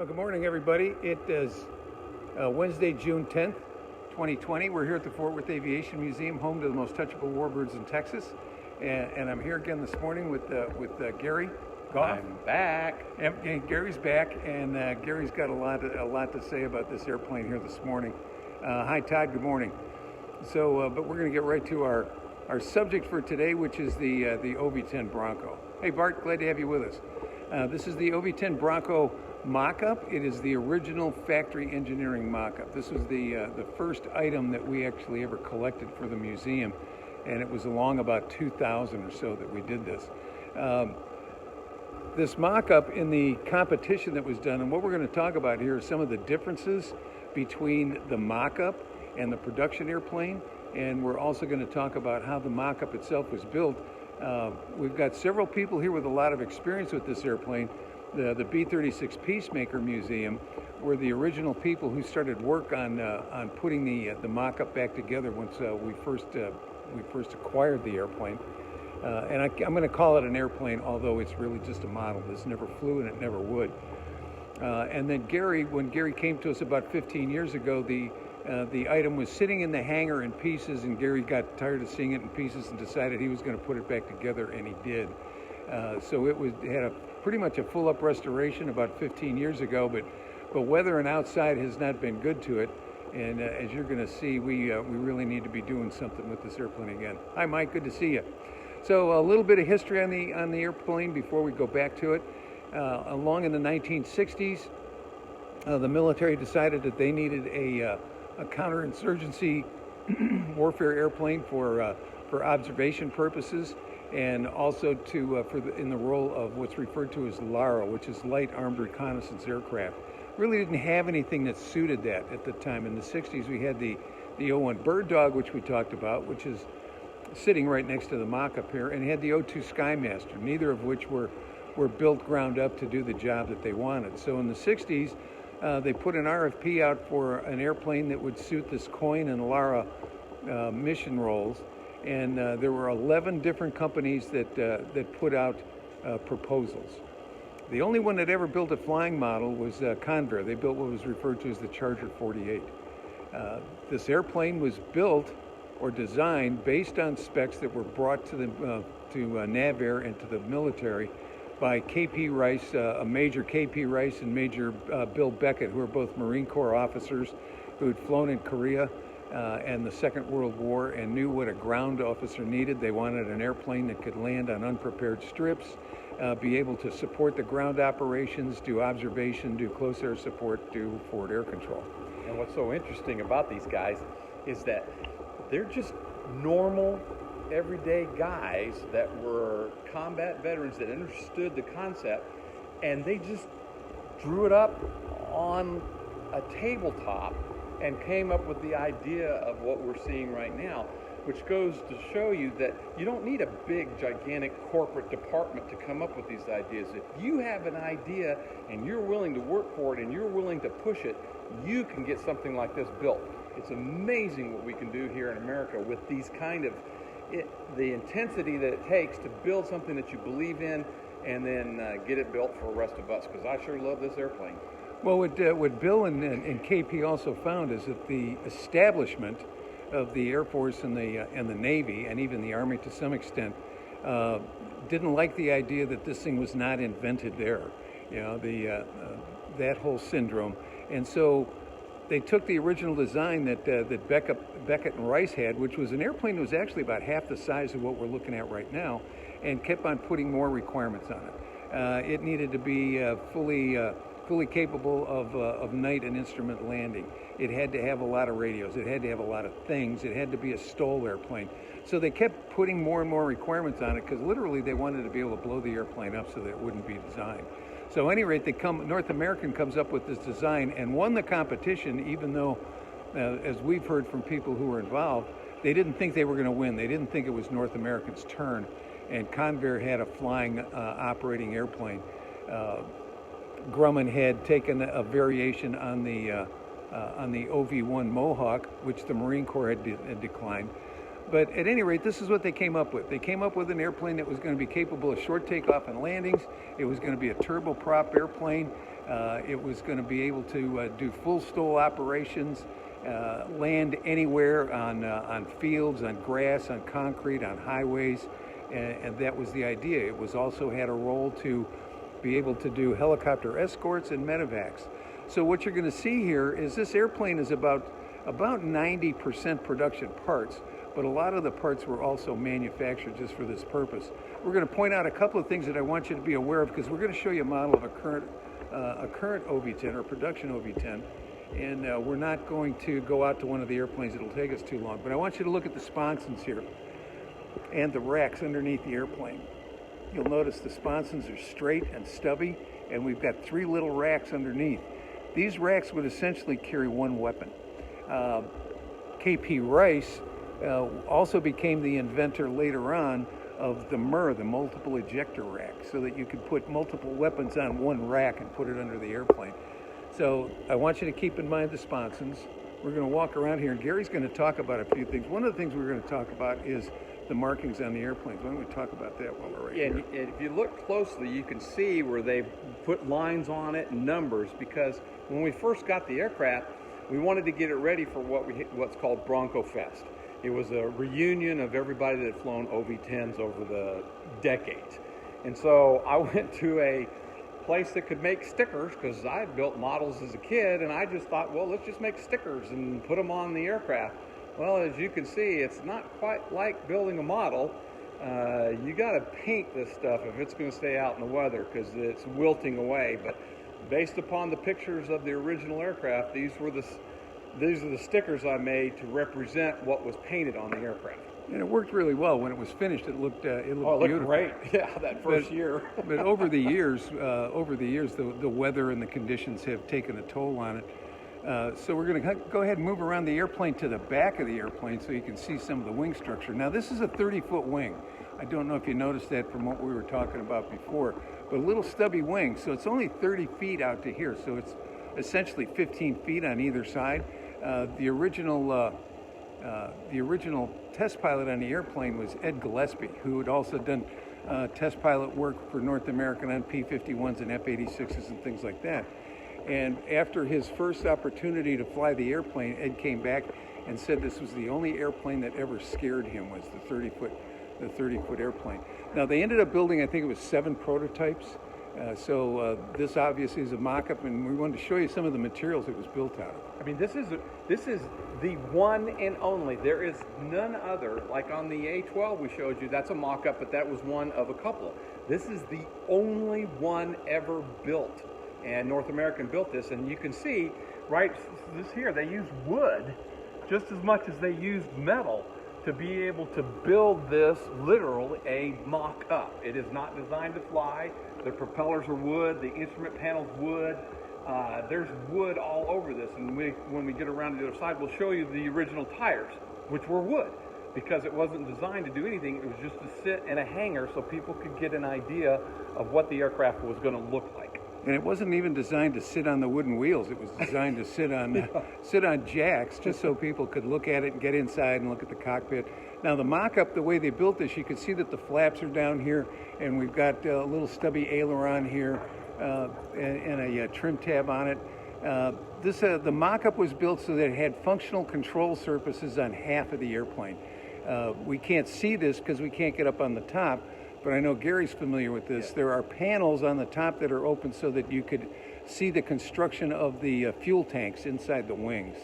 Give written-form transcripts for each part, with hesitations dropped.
Well, good morning, everybody. It is Wednesday, June 10th, 2020. We're here at the Fort Worth Aviation Museum, home to the most touchable warbirds in Texas. And I'm here again this morning with Garry, Goff. I'm back. And Gary's back, and Gary's got a lot to say about this airplane here this morning. Hi, Todd. Good morning. So, but we're going to get right to our subject for today, which is the OV-10 Bronco. Hey, Bart, glad to have you with us. This is the OV-10 Bronco Mockup. It is the original factory engineering mockup. This was the first item that we actually ever collected for the museum, and it was along about 2000 or so that we did this. This mockup in the competition that was done, and what we're going to talk about here are some of the differences between the mockup and the production airplane, and we're also going to talk about how the mockup itself was built. We've got several people here with a lot of experience with this airplane. The B-36 Peacemaker Museum were the original people who started work on putting the mock-up back together once we first acquired the airplane. And I'm going to call it an airplane, although it's really just a model. This never flew and it never would. And then when Garry came to us about 15 years ago, the item was sitting in the hangar in pieces, and Garry got tired of seeing it in pieces and decided he was going to put it back together, and he did. So it had pretty much a full-up restoration about 15 years ago, but weather and outside has not been good to it. And as you're going to see, we really need to be doing something with this airplane again. Hi, Mike. Good to see you. So a little bit of history on the airplane before we go back to it. Along in the 1960s, the military decided that they needed a counterinsurgency warfare airplane for observation purposes, and also in the role of what's referred to as LARA, which is Light Armed Reconnaissance Aircraft. Really didn't have anything that suited that at the time. In the 60s, we had the O-1 Bird Dog, which we talked about, which is sitting right next to the mock-up here, and had the O-2 Skymaster, neither of which were built ground up to do the job that they wanted. So in the 60s, they put an RFP out for an airplane that would suit this COIN and LARA mission roles. And there were 11 different companies that put out proposals. The only one that ever built a flying model was Convair. They built what was referred to as the Charger 48. This airplane was built or designed based on specs that were brought to NavAir and to the military by KP Rice, a Major KP Rice and Major Bill Beckett, who are both Marine Corps officers who had flown in Korea and the Second World War and knew what a ground officer needed. They wanted an airplane that could land on unprepared strips, be able to support the ground operations, do observation, do close air support, do forward air control. And what's so interesting about these guys is that they're just normal, everyday guys that were combat veterans that understood the concept, and they just drew it up on a tabletop and came up with the idea of what we're seeing right now, which goes to show you that you don't need a big, gigantic corporate department to come up with these ideas. If you have an idea and you're willing to work for it and you're willing to push it, you can get something like this built. It's amazing what we can do here in America with these kind of, the intensity that it takes to build something that you believe in and then get it built for the rest of us, because I sure love this airplane. Well, what Bill and KP also found is that the establishment of the Air Force and the Navy, and even the Army to some extent, didn't like the idea that this thing was not invented there. You know, that whole syndrome. And so they took the original design that Beckett and Rice had, which was an airplane that was actually about half the size of what we're looking at right now, and kept on putting more requirements on it. It needed to be fully capable of night and instrument landing. It had to have a lot of radios. It had to have a lot of things. It had to be a STOL airplane. So they kept putting more and more requirements on it because literally they wanted to be able to blow the airplane up so that it wouldn't be designed. So at any rate, North American comes up with this design and won the competition, even though, as we've heard from people who were involved, they didn't think they were going to win. They didn't think it was North American's turn. And Convair had a flying operating airplane. Grumman had taken a variation on the OV-1 Mohawk, which the Marine Corps had declined. But at any rate, this is what they came up with. They came up with an airplane that was going to be capable of short takeoff and landings. It was going to be a turboprop airplane. It was going to be able to do full STOL operations, land anywhere on fields, on grass, on concrete, on highways, and that was the idea. It was also had a role to be able to do helicopter escorts and medevacs. So what you're going to see here is this airplane is about 90% production parts, but a lot of the parts were also manufactured just for this purpose. We're going to point out a couple of things that I want you to be aware of, because we're going to show you a model of a current OV-10 or production OV-10, and we're not going to go out to one of the airplanes. It'll take us too long, but I want you to look at the sponsons here and the racks underneath the airplane. You'll notice the sponsons are straight and stubby, and we've got 3 little racks underneath. These racks would essentially carry one weapon. K.P. Rice also became the inventor later on of the MIR, the multiple ejector rack, so that you could put multiple weapons on one rack and put it under the airplane. So I want you to keep in mind the sponsons. We're going to walk around here, and Gary's going to talk about a few things. One of the things we're going to talk about is the markings on the airplanes. Why don't we talk about that while we're right here? And if you look closely, you can see where they've put lines on it and numbers, because when we first got the aircraft, we wanted to get it ready for what's called Bronco Fest. It was a reunion of everybody that had flown OV-10s over the decades. And so I went to a place that could make stickers, because I had built models as a kid, and I just thought, well, let's just make stickers and put them on the aircraft. Well, as you can see, it's not quite like building a model. You got to paint this stuff if it's going to stay out in the weather, because it's wilting away. But based upon the pictures of the original aircraft, these are the stickers I made to represent what was painted on the aircraft. And it worked really well. When it was finished, it looked beautiful. Great. Yeah, that first year. But over the years, the weather and the conditions have taken a toll on it. So we're going to go ahead and move around the airplane to the back of the airplane so you can see some of the wing structure. Now, this is a 30-foot wing. I don't know if you noticed that from what we were talking about before, but a little stubby wing. So it's only 30 feet out to here. So it's essentially 15 feet on either side. The original test pilot on the airplane was Ed Gillespie, who had also done test pilot work for North American on P-51s and F-86s and things like that. And after his first opportunity to fly the airplane, Ed came back and said this was the only airplane that ever scared him, was the 30-foot airplane. Now, they ended up building, I think it was 7 prototypes. So this obviously is a mock-up, and we wanted to show you some of the materials it was built out of. I mean, this is the one and only. There is none other. Like on the A-12 we showed you, that's a mock-up, but that was one of a couple. This is the only one ever built, and North American built this. And you can see, right this here, they used wood just as much as they used metal to be able to build this literally a mock-up. It is not designed to fly. The propellers are wood, the instrument panel's wood. There's wood all over this, and when we get around to the other side, we'll show you the original tires, which were wood, because it wasn't designed to do anything. It was just to sit in a hangar so people could get an idea of what the aircraft was going to look like. And it wasn't even designed to sit on the wooden wheels. It was designed to sit on jacks, just so people could look at it and get inside and look at the cockpit. Now, the mock-up, the way they built this, you can see that the flaps are down here, and we've got a little stubby aileron here and a trim tab on it. The mock-up was built so that it had functional control surfaces on half of the airplane. We can't see this because we can't get up on the top, but I know Gary's familiar with this. Yeah. There are panels on the top that are open so that you could see the construction of the fuel tanks inside the wings.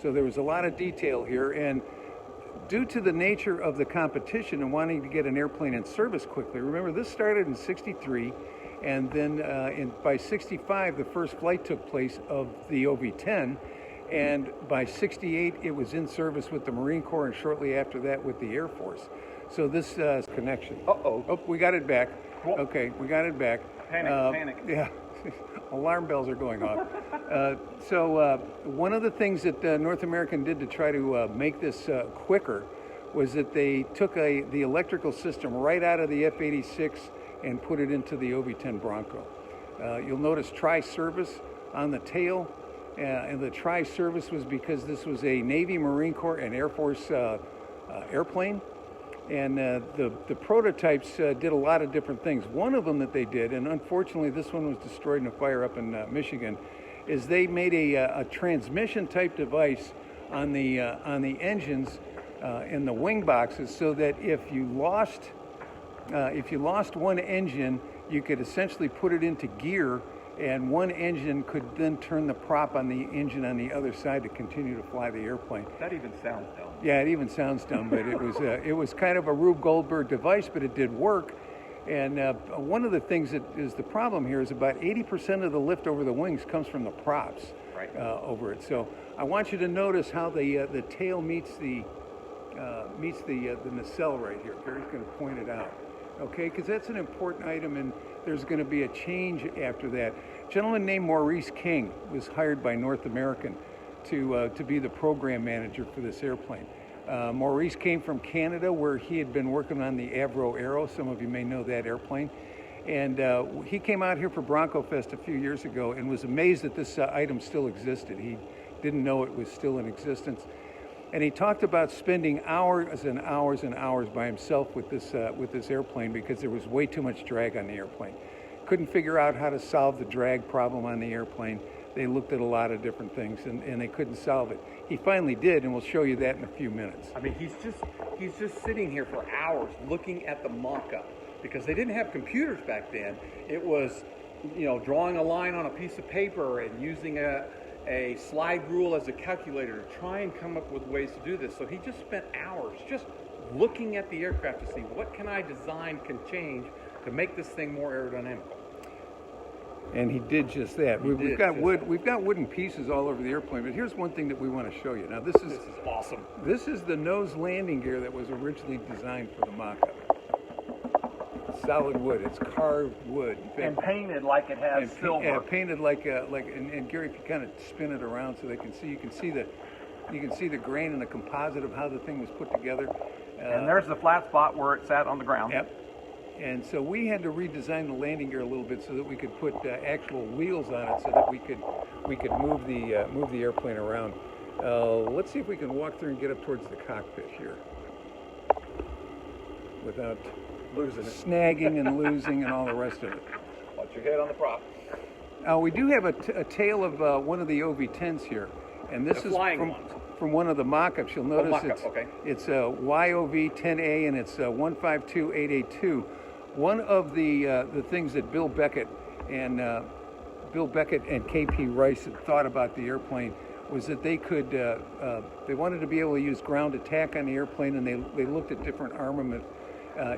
So there was a lot of detail here, and due to the nature of the competition and wanting to get an airplane in service quickly, remember this started in '63, and then by '65 the first flight took place of the OV-10, and by '68 it was in service with the Marine Corps, and shortly after that with the Air Force. So this connection. Oh, we got it back. Okay, we got it back. Panic. Yeah, alarm bells are going off. So one of the things that North American did to try to make this quicker was that they took the electrical system right out of the F-86 and put it into the OV-10 Bronco. You'll notice tri-service on the tail, and the tri-service was because this was a Navy, Marine Corps, and Air Force airplane. And the prototypes did a lot of different things. One of them that they did, and unfortunately this one was destroyed in a fire up in Michigan, is they made a transmission type device on the engines in the wing boxes, so that if you lost one engine, you could essentially put it into gear, and one engine could then turn the prop on the engine on the other side to continue to fly the airplane. That even sounds dumb. Yeah, it even sounds dumb, but it was kind of a Rube Goldberg device, but it did work. And one of the things that is the problem here is about 80% of the lift over the wings comes from the props over it. So I want you to notice how the tail meets the nacelle right here. Gary's going to point it out, okay? Because that's an important item, and there's going to be a change after that. A gentleman named Maurice King was hired by North American to be the program manager for this airplane. Maurice came from Canada, where he had been working on the Avro Aero. Some of you may know that airplane. And he came out here for Bronco Fest a few years ago and was amazed that this item still existed. He didn't know it was still in existence. And he talked about spending hours and hours and hours by himself with this airplane, because there was way too much drag on the airplane. Couldn't figure out how to solve the drag problem on the airplane. They looked at a lot of different things, and they couldn't solve it. He finally did, and we'll show you that in a few minutes. I mean, he's just sitting here for hours looking at the mock-up, because they didn't have computers back then. It was, drawing a line on a piece of paper and using a slide rule as a calculator to try and come up with ways to do this. So he just spent hours just looking at the aircraft to see what can I design can change to make this thing more aerodynamical. And he did just that. We've got wooden pieces all over the airplane, but here's one thing that we want to show you. Now this is awesome. This is the nose landing gear that was originally designed for the mock-up. Solid wood. It's carved wood. And painted like it has silver. Yeah, painted like and Gary, if you kind of spin it around so they can see, you can see the grain and the composite of how the thing was put together. And there's the flat spot where it sat on the ground. Yep. And so we had to redesign the landing gear a little bit so that we could put actual wheels on it, so that we could move the airplane around. Let's see if we can walk through and get up towards the cockpit here without Losing it. Snagging and losing and all the rest of it. Watch your head on the prop. We do have a tail of one of the OV-10s here, and this is from one of the mock-ups. You'll notice it's YOV-10A, and it's 152882. One of the things that Bill Beckett and KP Rice had thought about the airplane was that they could they wanted to be able to use ground attack on the airplane, and they looked at different armament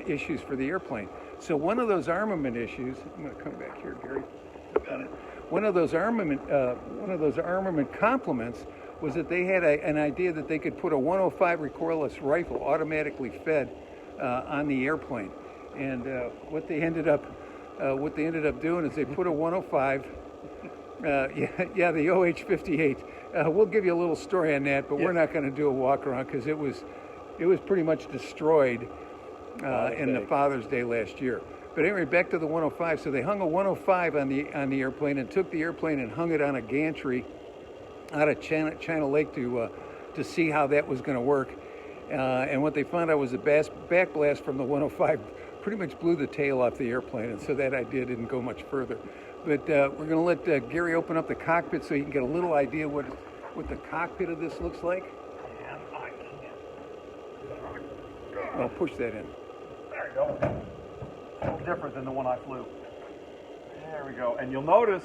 issues for the airplane. So one of those armament issues, I'm going to come back here, Gary. One of those armament complements was that they had an idea that they could put a 105 recoilless rifle automatically fed on the airplane. And what they ended up doing is they put a 105. The OH-58. We'll give you a little story on that, but we're not going to do a walk around because it was pretty much destroyed in the Father's Day last year. But anyway, back to the 105. So they hung a 105 on the airplane and took the airplane and hung it on a gantry out of China Lake to see how that was going to work. And what they found out was the backblast from the 105 pretty much blew the tail off the airplane, and so that idea didn't go much further. But we're going to let Gary open up the cockpit so you can get a little idea what the cockpit of this looks like. And I can't. I'll push that in. There you go. A little different than the one I flew. There we go. And you'll notice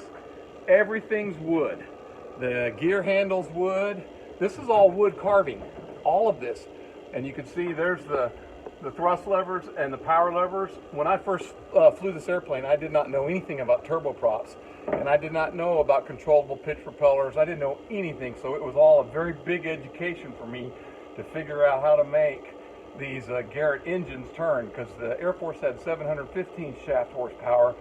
everything's wood. The gear handle's wood. This is all wood carving. All of this. And you can see there's the thrust levers and the power levers. When I first flew this airplane, I did not know anything about turboprops, and I did not know about controllable pitch propellers. I didn't know anything, so it was all a very big education for me to figure out how to make these Garrett engines turn, because the Air Force had 715 shaft horsepower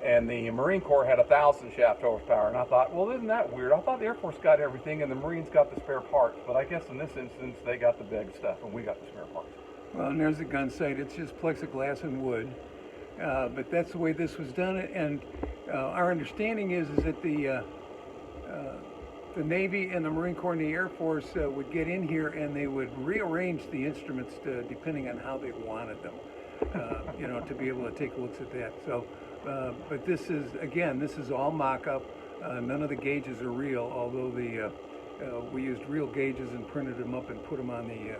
and the Marine Corps had 1,000 shaft horsepower. And I thought, well, isn't that weird? I thought the Air Force got everything and the Marines got the spare parts, but I guess in this instance they got the big stuff and we got the spare parts. Well, and there's the gun sight. It's just plexiglass and wood, but that's the way this was done. And our understanding is that the the Navy and the Marine Corps and the Air Force would get in here and they would rearrange the instruments depending on how they wanted them, to be able to take looks at that. So, but this is all mock-up. None of the gauges are real, although we used real gauges and printed them up and put them on the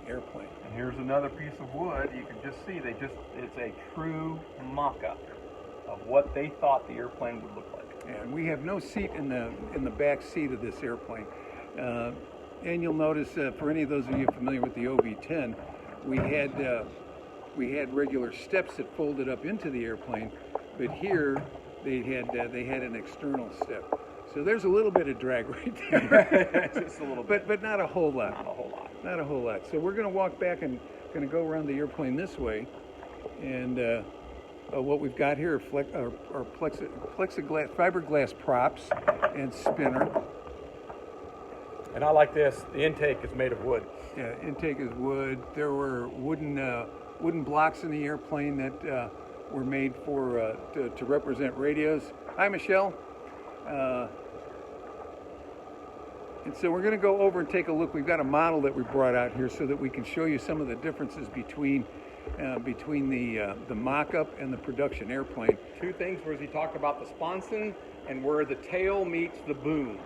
airplane. And here's another piece of wood. You can just see it's a true mock-up of what they thought the airplane would look like. And we have no seat in the back seat of this airplane. And you'll notice, for any of those of you familiar with the OV-10, we had regular steps that folded up into the airplane, but here they had an external step. So there's a little bit of drag right there. Just a little bit. But not a whole lot. Not a whole lot. Not a whole lot. So we're going to walk back and going to go around the airplane this way. And what we've got here are plexiglass, fiberglass props and spinner. And I like this. The intake is made of wood. Yeah, intake is wood. There were wooden blocks in the airplane that were made for to represent radios. Hi, Michelle. And so we're going to go over and take a look. We've got a model that we brought out here so that we can show you some of the differences between the mock-up and the production airplane. Two things where he talked about the Sponson and where the tail meets the boom.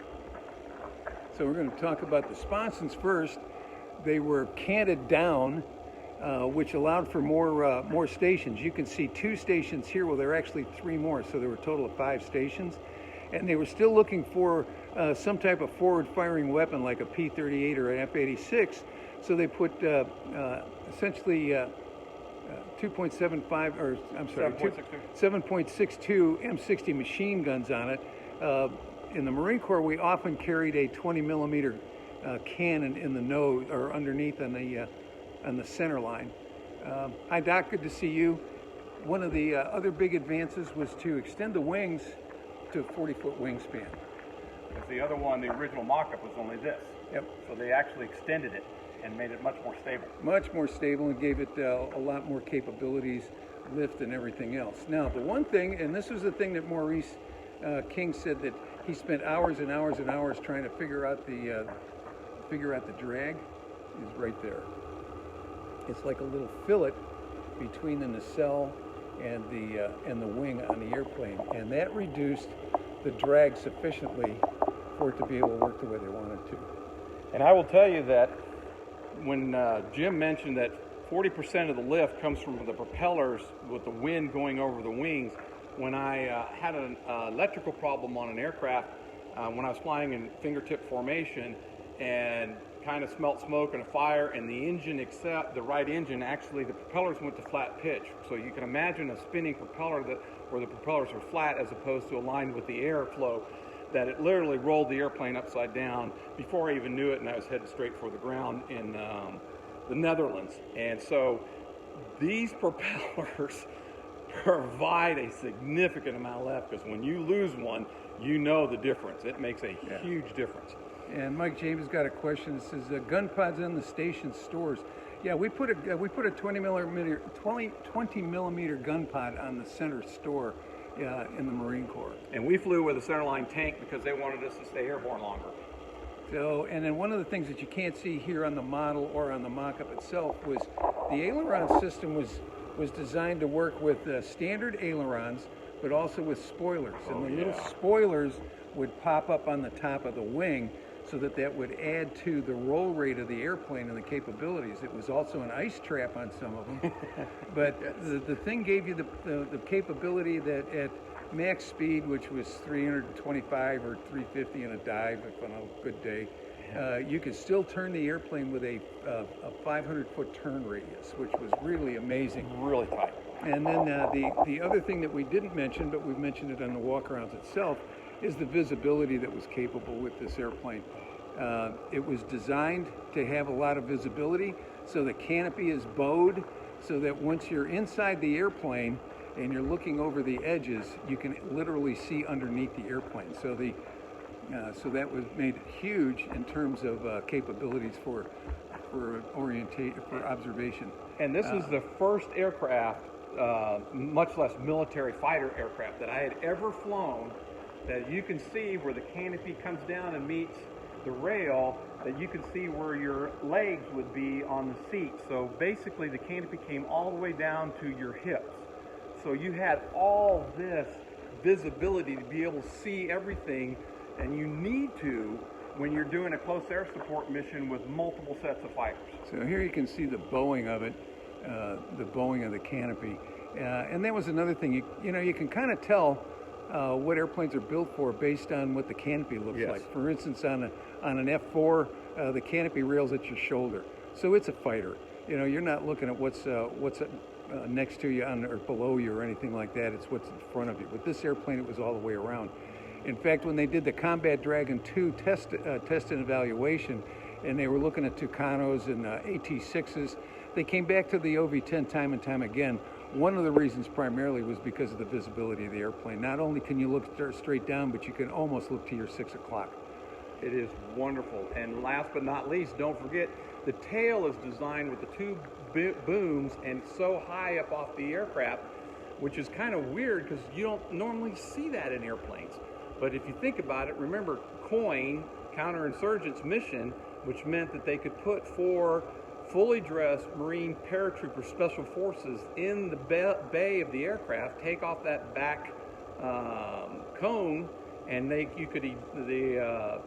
So we're going to talk about the Sponsons first. They were canted down, which allowed for more stations. You can see 2 stations here. Well, there are actually 3 more, so there were a total of 5 stations. And they were still looking for some type of forward-firing weapon like a P-38 or an F-86. So they put essentially 2.75, or I'm sorry, 7.62 M60 machine guns on it. In the Marine Corps, we often carried a 20 millimeter cannon in the nose or underneath on the center line. Hi, Doc. Good to see you. One of the other big advances was to extend the wings to a 40-foot wingspan. Because the other one, the original mock-up, was only this. Yep. So they actually extended it and made it much more stable. Much more stable and gave it a lot more capabilities, lift, and everything else. Now, the one thing, and this was the thing that Maurice King said that he spent hours and hours and hours trying to figure out the drag, is right there. It's like a little fillet between the nacelle and the wing on the airplane, and that reduced the drag sufficiently for it to be able to work the way they wanted to. And I will tell you that when Jim mentioned that 40% of the lift comes from the propellers with the wind going over the wings, when I had an electrical problem on an aircraft when I was flying in fingertip formation and kind of smelt smoke and a fire, and the engine, except the right engine, actually the propellers went to flat pitch. So you can imagine a spinning propeller where the propellers are flat as opposed to aligned with the airflow, that it literally rolled the airplane upside down before I even knew it, and I was headed straight for the ground in the Netherlands. And so these propellers provide a significant amount of lift, because when you lose one, you know the difference. It makes a huge difference. And Mike James got a question that says, gun pods in the station stores. Yeah, we put a 20 millimeter gun pod on the center store in the Marine Corps. And we flew with a centerline tank because they wanted us to stay airborne longer. So, and then one of the things that you can't see here on the model or on the mock-up itself was the Aileron system was designed to work with standard ailerons, but also with spoilers. And the little spoilers would pop up on the top of the wing, so that would add to the roll rate of the airplane and the capabilities. It was also an ice trap on some of them. But the thing gave you the capability that at max speed, which was 325 or 350 in a dive, if on a good day, you could still turn the airplane with a 500-foot turn radius, which was really amazing. Really tight. And then the other thing that we didn't mention, but we've mentioned it on the walkarounds itself, is the visibility that was capable with this airplane. It was designed to have a lot of visibility, so the canopy is bowed so that once you're inside the airplane and you're looking over the edges, you can literally see underneath the airplane. So so that was made huge in terms of capabilities for observation. And this is the first aircraft, much less military fighter aircraft, that I had ever flown that you can see where the canopy comes down and meets the rail, that you can see where your legs would be on the seat. So basically the canopy came all the way down to your hips. So you had all this visibility to be able to see everything, and you need to when you're doing a close air support mission with multiple sets of fighters. So here you can see the bowing of it, the bowing of the canopy. And that was another thing. You know, you can kind of tell what airplanes are built for based on what the canopy looks like. For instance, on an F4, the canopy rail's at your shoulder. So it's a fighter. You know, you're not looking at what's next to you or below you or anything like that. It's what's in front of you. With this airplane, it was all the way around. In fact, when they did the Combat Dragon 2 test and evaluation, and they were looking at Tucanos and AT-6s, they came back to the OV-10 time and time again. One of the reasons primarily was because of the visibility of the airplane. Not only can you look straight down, but you can almost look to your 6 o'clock. It is wonderful. And last but not least, don't forget, the tail is designed with the two booms and so high up off the aircraft, which is kind of weird because you don't normally see that in airplanes. But if you think about it, remember COIN, counterinsurgents mission, which meant that they could put 4 fully dressed Marine paratrooper special forces in the bay of the aircraft, take off that back cone, and the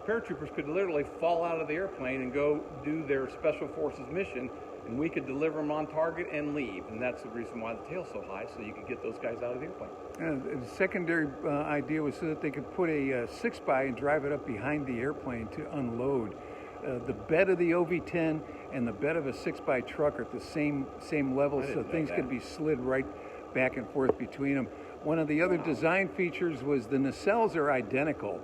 paratroopers could literally fall out of the airplane and go do their special forces mission, and we could deliver them on target and leave. And that's the reason why the tail's so high, so you could get those guys out of the airplane. The secondary idea was so that they could put a 6x and drive it up behind the airplane to unload. The bed of the OV-10 and the bed of a 6x truck are at the same level, so things could be slid right back and forth between them. One of the other design features was the nacelles are identical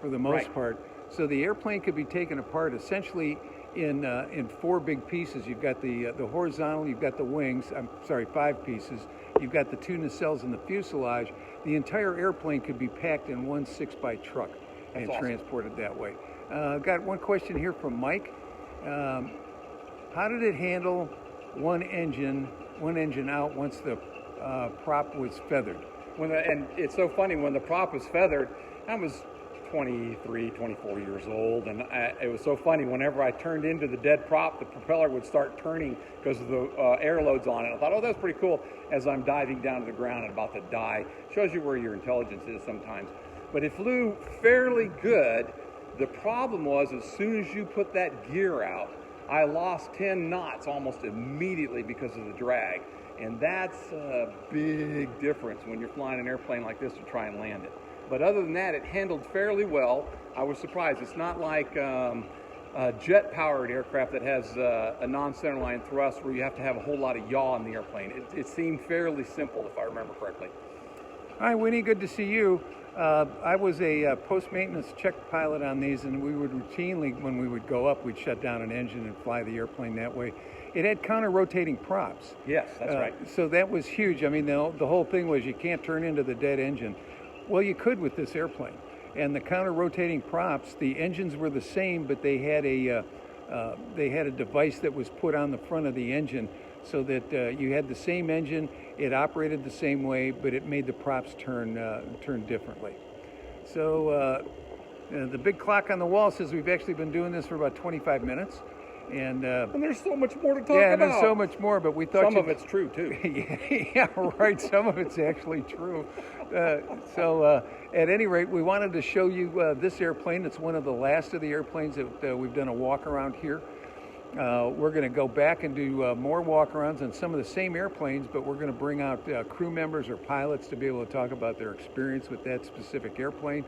for the most part, so the airplane could be taken apart essentially in 4 big pieces. You've got the horizontal, you've got the wings, 5 pieces, you've got the 2 nacelles and the fuselage. The entire airplane could be packed in one 6x truck and transported that way. Got one question here from Mike. How did it handle one engine out once the prop was feathered? And it's so funny, when the prop was feathered, I was 23, 24 years old, and it was so funny. Whenever I turned into the dead prop, the propeller would start turning because of the air loads on it. I thought, oh, that's pretty cool. As I'm diving down to the ground and about to die, shows you where your intelligence is sometimes. But it flew fairly good. The problem was, as soon as you put that gear out, I lost 10 knots almost immediately because of the drag. And that's a big difference when you're flying an airplane like this to try and land it. But other than that, it handled fairly well. I was surprised. It's not like a jet-powered aircraft that has a non-centerline thrust where you have to have a whole lot of yaw in the airplane. It seemed fairly simple, if I remember correctly. Hi, Winnie. Good to see you. I was a post-maintenance check pilot on these, and we would routinely, when we would go up, we'd shut down an engine and fly the airplane that way. It had counter-rotating props. Yes, that's right. So that was huge. I mean, the whole thing was you can't turn into the dead engine. Well, you could with this airplane. And the counter-rotating props, the engines were the same, but they had a device that was put on the front of the engine so that you had the same engine, it operated the same way, but it made the props turn differently. So the big clock on the wall says we've actually been doing this for about 25 minutes. And there's so much more to talk about. Yeah, there's so much more, but we thought some of it's true too. Yeah, right. Some of it's actually true. So at any rate, we wanted to show you this airplane. It's one of the last of the airplanes that we've done a walk around here. We're going to go back and do more walk-arounds on some of the same airplanes, but we're going to bring out crew members or pilots to be able to talk about their experience with that specific airplane.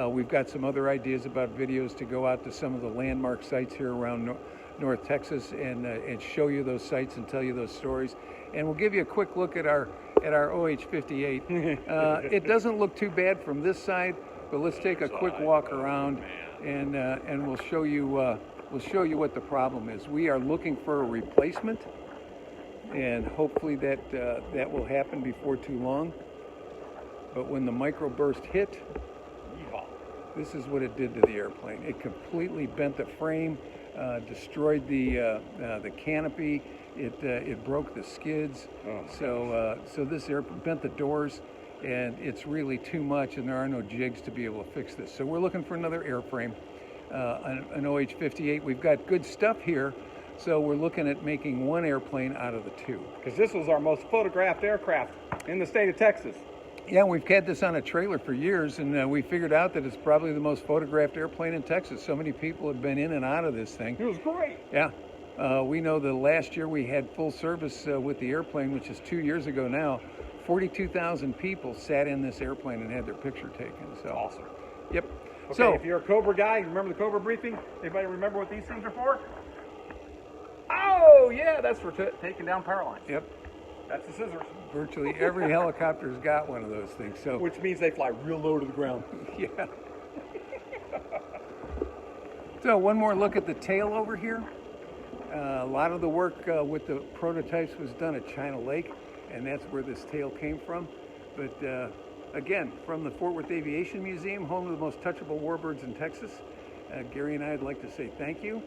We've got some other ideas about videos to go out to some of the landmark sites here around North Texas and show you those sites and tell you those stories. And we'll give you a quick look at our OH-58. It doesn't look too bad from this side, but let's take a quick walk around and we'll show you what the problem is. We are looking for a replacement, and hopefully that will happen before too long. But when the microburst hit, this is what it did to the airplane. It completely bent the frame, destroyed the canopy. It broke the skids. So this bent the doors, and it's really too much, and there are no jigs to be able to fix this. So we're looking for another airframe, an OH-58. We've got good stuff here, so we're looking at making one airplane out of the two. Because this was our most photographed aircraft in the state of Texas. Yeah, we've had this on a trailer for years, and we figured out that it's probably the most photographed airplane in Texas. So many people have been in and out of this thing. It was great. Yeah. We know the last year we had full service with the airplane, which is 2 years ago now. 42,000 people sat in this airplane and had their picture taken. So Awesome. Yep. Okay, So if you're a Cobra guy, you remember the Cobra briefing? Anybody remember what these things are for? Oh, yeah, that's for taking down power lines. Yep. That's the scissors. Virtually every helicopter's got one of those things. So Which means they fly real low to the ground. yeah. So one more look at the tail over here. A lot of the work with the prototypes was done at China Lake, and that's where this tail came from. But again, from the Fort Worth Aviation Museum, home of the most touchable warbirds in Texas, Gary and I'd like to say thank you.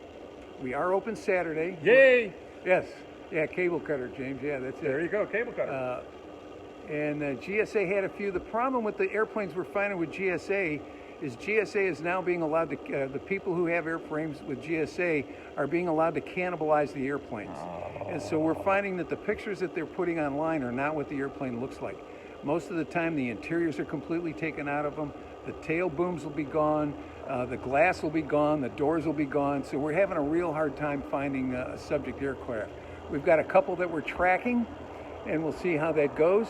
We are open Saturday. Yay! Yes. Yeah, cable cutter, James. Yeah, that's it. There you go, cable cutter. And GSA had a few. The problem with the airplanes we're finding with GSA is now being allowed to, the people who have airframes with GSA are being allowed to cannibalize the airplanes. And so we're finding that the pictures that they're putting online are not what the airplane looks like. Most of the time the interiors are completely taken out of them. The tail booms will be gone. The glass will be gone. The doors will be gone. So we're having a real hard time finding a subject aircraft. We've got a couple that we're tracking, and we'll see how that goes.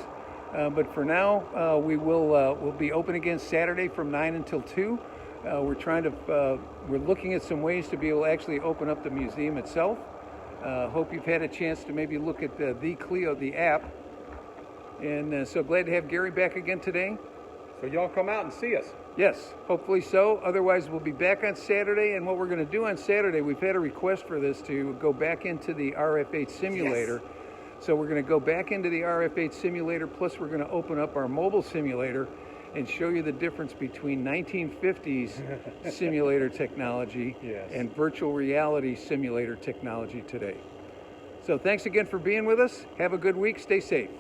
But for now, we'll be open again Saturday from 9 until 2. We're looking at some ways to be able to actually open up the museum itself. Hope you've had a chance to maybe look at the Clio, the app. And so glad to have Gary back again today. So y'all come out and see us. Yes, hopefully so. Otherwise, we'll be back on Saturday. And what we're going to do on Saturday, we've had a request for this to go back into the RF-8 simulator. Yes. So we're going to go back into the RF-8 simulator, plus we're going to open up our mobile simulator and show you the difference between 1950s simulator technology and virtual reality simulator technology today. So thanks again for being with us. Have a good week. Stay safe.